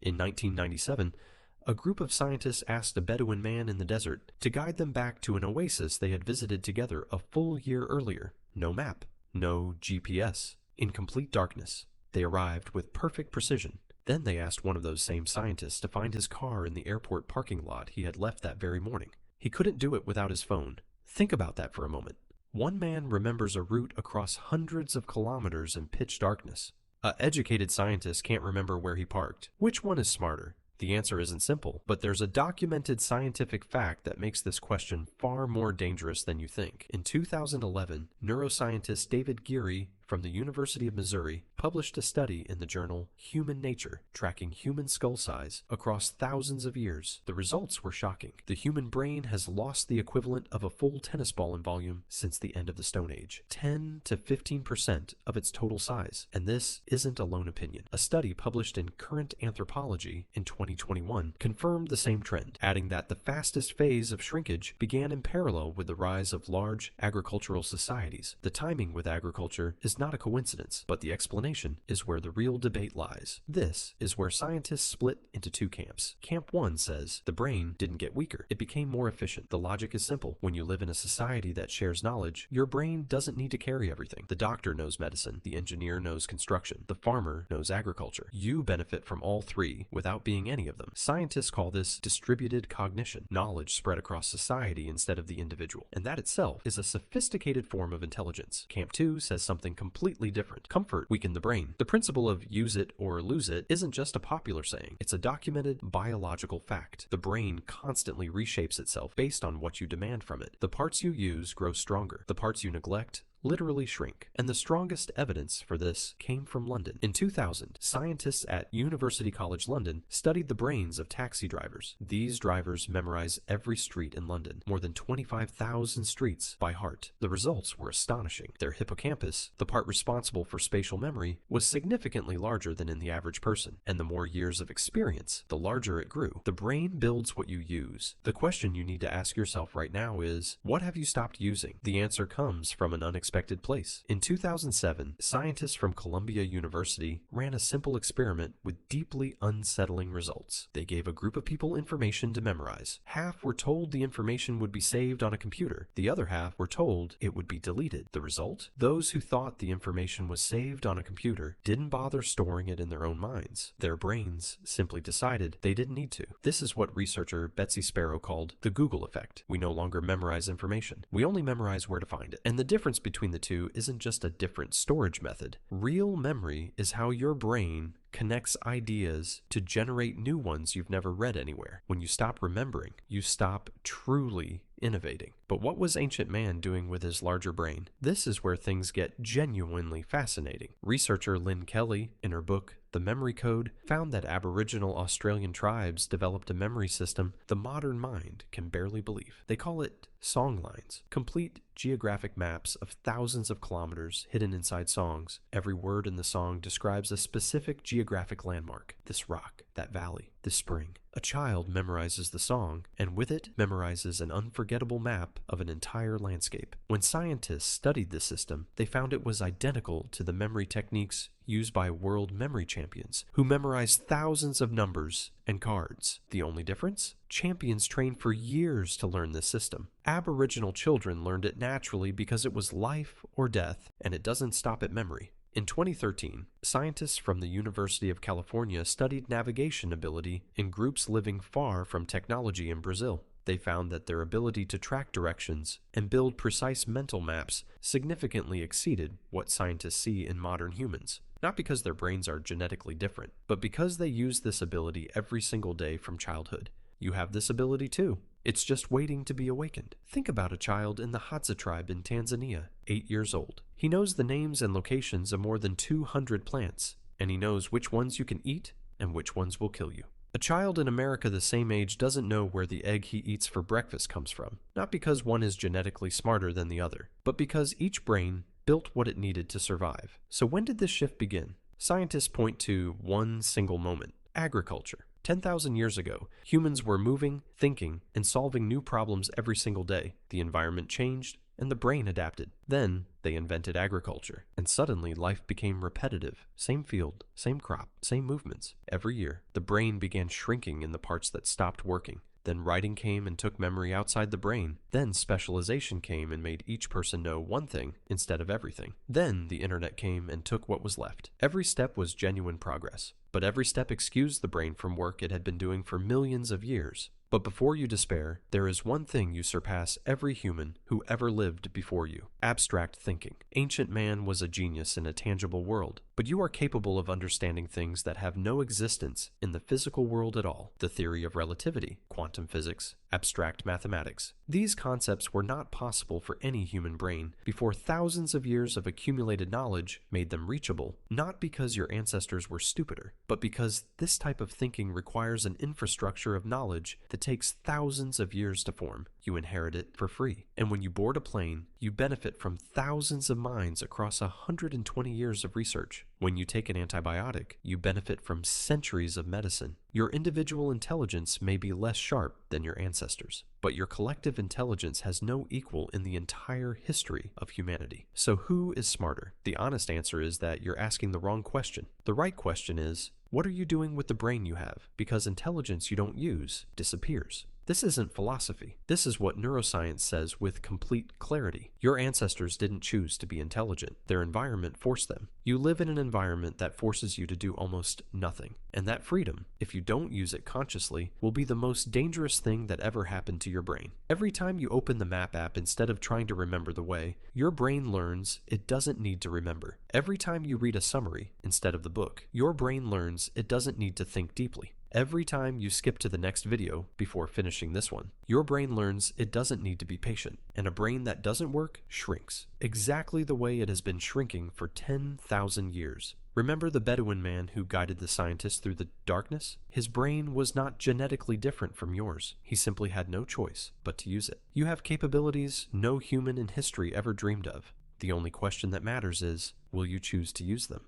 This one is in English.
In 1997, a group of scientists asked a Bedouin man in the desert to guide them back to an oasis they had visited together a full year earlier. No map, no GPS, in complete darkness. They arrived with perfect precision. Then they asked one of those same scientists to find his car in the airport parking lot he had left that very morning. He couldn't do it without his phone. Think about that for a moment. One man remembers a route across hundreds of kilometers in pitch darkness. An educated scientist can't remember where he parked. Which one is smarter? The answer isn't simple, but there's a documented scientific fact that makes this question far more dangerous than you think. In 2011, neuroscientist David Geary from the University of Missouri published a study in the journal Human Nature, tracking human skull size across thousands of years. The results were shocking. The human brain has lost the equivalent of a full tennis ball in volume since the end of the Stone Age, 10 to 15% of its total size. And this isn't a lone opinion. A study published in Current Anthropology in 2021 confirmed the same trend, adding that the fastest phase of shrinkage began in parallel with the rise of large agricultural societies. The timing with agriculture is not a coincidence, but the explanation is where the real debate lies. This is where scientists split into two camps. Camp 1 says the brain didn't get weaker, it became more efficient. The logic is simple. When you live in a society that shares knowledge, your brain doesn't need to carry everything. The doctor knows medicine, the engineer knows construction, the farmer knows agriculture. You benefit from all three without being any of them. Scientists call this distributed cognition, knowledge spread across society instead of the individual. And that itself is a sophisticated form of intelligence. Camp 2 says something completely different. Comfort weakened the brain. The principle of use it or lose it isn't just a popular saying. It's a documented biological fact. The brain constantly reshapes itself based on what you demand from it. The parts you use grow stronger. The parts you neglect literally shrink. And the strongest evidence for this came from London. In 2000, scientists at University College London studied the brains of taxi drivers. These drivers memorize every street in London, more than 25,000 streets, by heart. The results were astonishing. Their hippocampus, the part responsible for spatial memory, was significantly larger than in the average person. And the more years of experience, the larger it grew. The brain builds what you use. The question you need to ask yourself right now is, what have you stopped using? The answer comes from an unexpected place. In 2007, scientists from Columbia University ran a simple experiment with deeply unsettling results. They gave a group of people information to memorize. Half were told the information would be saved on a computer. The other half were told it would be deleted. The result? Those who thought the information was saved on a computer didn't bother storing it in their own minds. Their brains simply decided they didn't need to. This is what researcher Betsy Sparrow called the Google effect. We no longer memorize information. We only memorize where to find it. And the difference between the two isn't just a different storage method. Real memory is how your brain connects ideas to generate new ones you've never read anywhere. When you stop remembering, you stop truly innovating. But what was ancient man doing with his larger brain? This is where things get genuinely fascinating. Researcher Lynne Kelly, in her book The Memory Code, found that Aboriginal Australian tribes developed a memory system the modern mind can barely believe. They call it Songlines, complete geographic maps of thousands of kilometers hidden inside songs. Every word in the song describes a specific geographic landmark. This rock, that valley, this spring. A child memorizes the song, and with it memorizes an unforgettable map of an entire landscape. When scientists studied the system, they found it was identical to the memory techniques used by world memory champions, who memorized thousands of numbers and cards. The only difference? Champions trained for years to learn this system. Aboriginal children learned it naturally because it was life or death, and it doesn't stop at memory. In 2013, scientists from the University of California studied navigation ability in groups living far from technology in Brazil. They found that their ability to track directions and build precise mental maps significantly exceeded what scientists see in modern humans. Not because their brains are genetically different, but because they use this ability every single day from childhood. You have this ability too. It's just waiting to be awakened. Think about a child in the Hadza tribe in Tanzania, 8 years old. He knows the names and locations of more than 200 plants, and he knows which ones you can eat and which ones will kill you. A child in America the same age doesn't know where the egg he eats for breakfast comes from, not because one is genetically smarter than the other, but because each brain built what it needed to survive. So when did this shift begin? Scientists point to one single moment: agriculture. 10,000 years ago, humans were moving, thinking, and solving new problems every single day. The environment changed, and the brain adapted. Then they invented agriculture, and suddenly life became repetitive. Same field, same crop, same movements. Every year, the brain began shrinking in the parts that stopped working. Then writing came and took memory outside the brain. Then specialization came and made each person know one thing instead of everything. Then the internet came and took what was left. Every step was genuine progress, but every step excused the brain from work it had been doing for millions of years. But before you despair, there is one thing you surpass every human who ever lived before you: abstract thinking. Ancient man was a genius in a tangible world, but you are capable of understanding things that have no existence in the physical world at all. The theory of relativity, quantum physics, abstract mathematics. These concepts were not possible for any human brain before thousands of years of accumulated knowledge made them reachable, not because your ancestors were stupider, but because this type of thinking requires an infrastructure of knowledge that takes thousands of years to form. You inherit it for free. And when you board a plane, you benefit from thousands of minds across 120 years of research. When you take an antibiotic, you benefit from centuries of medicine. Your individual intelligence may be less sharp than your ancestors, but your collective intelligence has no equal in the entire history of humanity. So who is smarter? The honest answer is that you're asking the wrong question. The right question is, what are you doing with the brain you have? Because intelligence you don't use disappears. This isn't philosophy. This is what neuroscience says with complete clarity. Your ancestors didn't choose to be intelligent. Their environment forced them. You live in an environment that forces you to do almost nothing. And that freedom, if you don't use it consciously, will be the most dangerous thing that ever happened to your brain. Every time you open the map app instead of trying to remember the way, your brain learns it doesn't need to remember. Every time you read a summary instead of the book, your brain learns it doesn't need to think deeply. Every time you skip to the next video before finishing this one, your brain learns it doesn't need to be patient, and a brain that doesn't work shrinks, exactly the way it has been shrinking for 10,000 years. Remember the Bedouin man who guided the scientists through the darkness? His brain was not genetically different from yours. He simply had no choice but to use it. You have capabilities no human in history ever dreamed of. The only question that matters is, will you choose to use them?